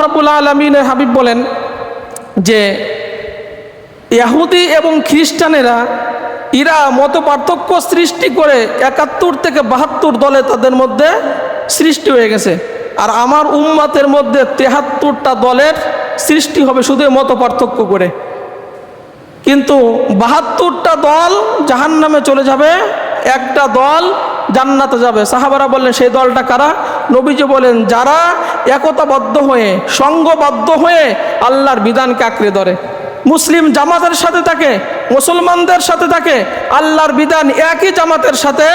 রাব্বুল আলামিনের হাবিব বলেন যে ইহুদি এবং খ্রিস্টানেরা এরা মত পার্থক্য সৃষ্টি করে ৭১ থেকে ৭২ দলে তাদের মধ্যে সৃষ্টি হয়ে গেছে, আর আমার উম্মতের মধ্যে ৭৩টা দলের সৃষ্টি হবে শুধু মত পার্থক্য করে। কিন্তু ৭২টা দল জাহান্নামে চলে যাবে, একটা দল জান্নাতে যাবে। সাহাবারা বললেন সেই দলটা কারা? নবীজি বলেন যারা একতাবদ্ধ হয়ে সংঘবদ্ধ হয়ে আল্লাহর বিধানকে আঁকড়ে ধরে, মুসলিম জামাতের সাথে থাকে, মুসলমানদের সাথে থাকে, আল্লাহর বিধান একই জামাতের সাথে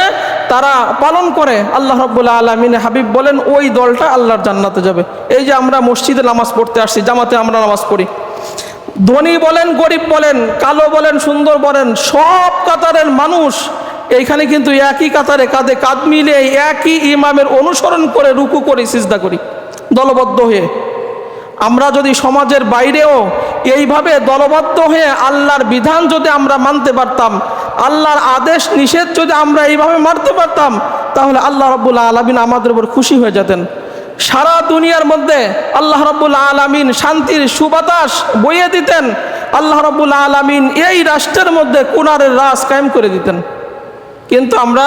তারা পালন করে। আল্লাহ রাব্বুল আলামিন হাবিব বলেন ওই দলটা আল্লাহর জান্নাতে যাবে। এই যে আমরা মসজিদে নামাজ পড়তে আসছি, জামাতে আমরা নামাজ পড়ি, ধনী বলেন গরিব বলেন, কালো বলেন সুন্দর বলেন, সব কাতারের মানুষ এইখানে কিন্তু একই কাতারে কাঁধে কাঁধ মিলে একই ইমামের অনুসরণ করে রুকু করি, সিজদা করি দলবদ্ধ হয়ে। আমরা যদি সমাজের বাইরেও এইভাবে দলবদ্ধ হয়ে আল্লাহর বিধান যদি আমরা মানতে পারতাম, আল্লাহর আদেশ নিষেধ যদি আমরা এইভাবে মানতে পারতাম, তাহলে আল্লাহ রাব্বুল আলামিন আমাদের উপর খুশি হয়ে যেতেন। সারা দুনিয়ার মধ্যে আল্লাহ রাব্বুল আলামিন শান্তির সুবাতাস বইয়ে দিতেন। আল্লাহ রাব্বুল আলামিন এই রাষ্ট্রের মধ্যে কুনারের রাজ কায়েম করে দিতেন। কিন্তু আমরা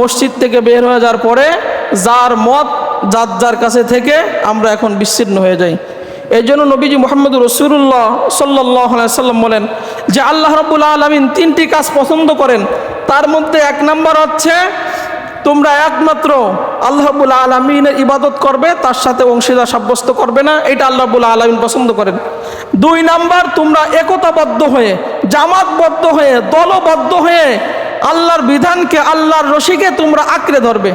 মসজিদ থেকে বের হয়ে যাওয়ার পরে যার মত যার যার কাছে থেকে আমরা এখন বিচ্ছিন্ন হয়ে যাই। এই জন্য নবীজি মুহাম্মদ রাসূলুল্লাহ সাল্লাল্লাহু আলাইহি সাল্লাম বলেন যে আল্লাহ রাব্বুল আলামিন 3টি কাজ পছন্দ করেন, তার মধ্যে 1 নম্বর হচ্ছে তোমরা একমাত্র আল্লাহ রাব্বুল আলামিনের ইবাদত করবে, তার সাথে অংশীদার সাব্যস্ত করবে না, এটা আল্লাহ রাব্বুল আলামিন পছন্দ করেন। 2 নম্বর তোমরা একতাবদ্ধ হয়ে জামাতবদ্ধ হয়ে দলবদ্ধ হয়ে আল্লাহর বিধানকে আল্লাহর রশিকে তোমরা আঁকড়ে ধরবে।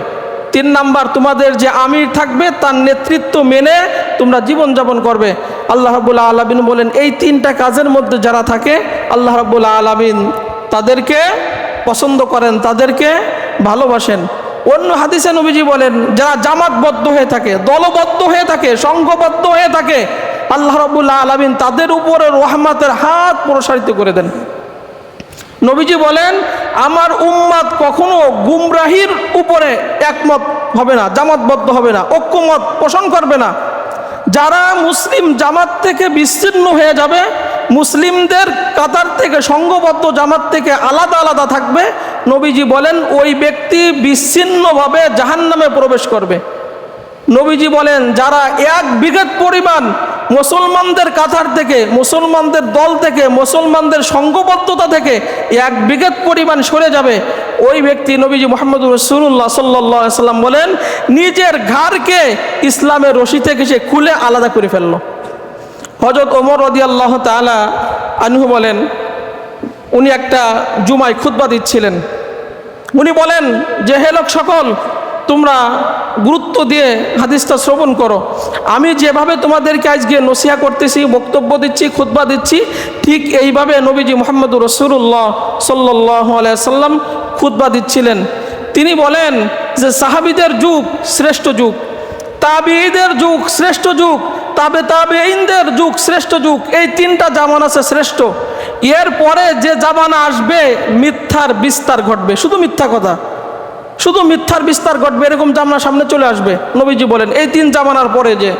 3 নম্বর তোমাদের যে আমির থাকবে তার নেতৃত্ব মেনে তোমরা জীবনযাপন করবে। আল্লাহ রাব্বুল আলামিন বলেন এই 3টা কাজের মধ্যে যারা থাকে আল্লাহ রাব্বুল আলামিন তাদেরকে পছন্দ করেন, তাদেরকে ভালোবাসেন। অন্য হাদিসে নবীজি বলেন যারা জামাতবদ্ধ হয়ে থাকে, দলবদ্ধ হয়ে থাকে, সংঘবদ্ধ হয়ে থাকে, আল্লাহ রাব্বুল আলামিন তাদের উপরে রহমতের হাত প্রসারিত করে দেন। নবীজি বলেন আমার উম্মত কখনো গুমরাহির উপরে একমত হবে না, জামাতবদ্ধ হবে না, ঐক্যমত পোষণ করবে না। যারা মুসলিম জামাত থেকে বিচ্ছিন্ন হয়ে যাবে, মুসলিমদের কাতার থেকে সংঘবদ্ধ জামাত থেকে আলাদা আলাদা থাকবে, নবীজি বলেন ওই ব্যক্তি বিচ্ছিন্নভাবে জাহান্নামে প্রবেশ করবে। নবীজি বলেন যারা 1 বিঘত পরিমাণ মুসলমানদের কাতার থেকে, মুসলমানদের দল থেকে, মুসলমানদের সংঘবদ্ধতা থেকে 1 বিঘত পরিমাণ সরে যাবে, ওই ব্যক্তি নবীজি মুহাম্মদ রাসূলুল্লাহ সাল্লাল্লাহু আলাইহি সাল্লাম বলেন নিজের ঘাড়কে ইসলামের রশি থেকে সে খুলে আলাদা করে ফেলল। হযরত ওমর রাদিয়াল্লাহু তাআলা আনহু বলেন উনি একটা জুমায় খুতবা দিচ্ছিলেন। উনি বলেন যে হে লোক সকল, তোমরা গুরুত্ব দিয়ে হাদিসটা শ্রবণ করো। আমি যেভাবে তোমাদেরকে আজকে নসিহা করতেছি, বক্তব্য দিচ্ছি, খুতবা দিচ্ছি, ঠিক এইভাবে নবীজি মুহাম্মদ রাসূলুল্লাহ সাল্লাল্লাহু আলাইহি সাল্লাম খুতবা দিচ্ছিলেন। তিনি বলেন যে সাহাবীদের যুগ শ্রেষ্ঠ যুগ, তাবিঈদের যুগ শ্রেষ্ঠ যুগ, তাবেঈনদের যুগ শ্রেষ্ঠ যুগ, এই 3টা জামানা আছে শ্রেষ্ঠ। এরপরে যে জামানা আসবে মিথ্যার বিস্তার ঘটবে, শুধু মিথ্যা কথা, শুধু মিথ্যার বিস্তার ঘটবে, এরকম জামানা সামনে চলে আসবে। নবীজি বলেন এই 3 জামানার পরে যে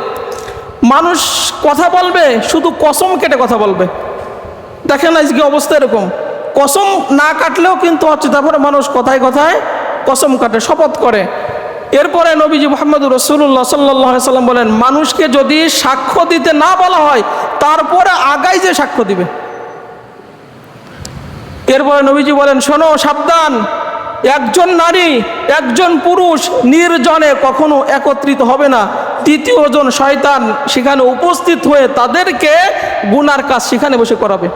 মানুষ কথা বলবে শুধু কসম কেটে কথা বলবে। দেখেন আজকে অবস্থা এরকম, কসম না কাটলেও কিন্তু হচ্ছে, তারপরে মানুষ কথায় কথায় কসম কাটে, শপথ করে। এরপরে নবীজি মুহাম্মদ রাসূলুল্লাহ সাল্লাল্লাহু আলাইহি সাল্লাম বলেন মানুষকে যদি সাক্ষ্য দিতে না বলা হয় তারপরে আগাই যে সাক্ষ্য দিবে। এরপরে নবীজি বলেন শোনো সাবধান, একজন নারী একজন পুরুষ নির্জনে কখনো একত্রিত হবে না, 3য় জন শয়তান সেখানে উপস্থিত হয়ে তাদেরকে গুনার কাজ সেখানে বসে করাবে।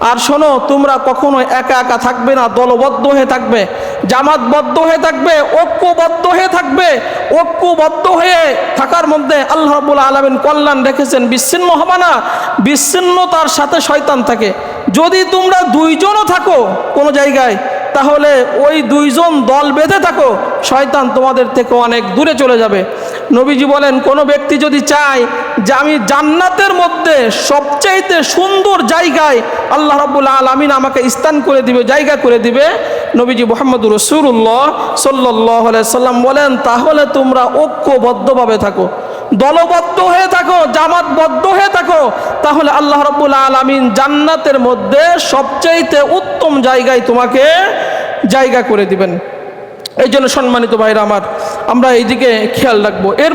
আর শোনো তোমরা কখনো একা একা থাকবে না, দলবদ্ধ হয়ে থাকবে, জামাতবদ্ধ হয়ে থাকবে, ঐক্যবদ্ধ হয়ে থাকবে। ঐক্যবদ্ধ হয়ে থাকার মধ্যে আল্লাহ রাব্বুল আলামিন কল্যাণ রেখেছেন, বিচ্ছিন্ন হবে না। বিচ্ছিন্নতার সাথে শয়তান থাকে। যদি তোমরা 2 জনও থাকো কোনো জায়গায়, তাহলে ওই 2 জন দল বেঁধে থাকো, শয়তান তোমাদের থেকে অনেক দূরে চলে যাবে। নবীজি বলেন কোনো ব্যক্তি যদি চায় যে আমি জান্নাতের মধ্যে সবচাইতে সুন্দর জায়গায় আল্লাহ রাব্বুল আলামিন আমাকে স্থান করে দিবে, জায়গা করে দিবে, নবীজি মুহাম্মদ রাসূলুল্লাহ সাল্লাল্লাহু আলাইহি সাল্লাম বলেন তাহলে তোমরা ঐক্যবদ্ধভাবে থাকো। দলবদ্ধ হয়ে থাকো, জামাতবদ্ধ হয়ে থাকো, তাহলে আল্লাহ রাব্বুল আলামিন জান্নাতের মধ্যে সবচেয়ে উত্তম জায়গায় তোমাকে জায়গা করে দিবেন। এই জন্য সম্মানিত ভাইরা আমার, আমরা এইদিকে খেয়াল রাখবো। এর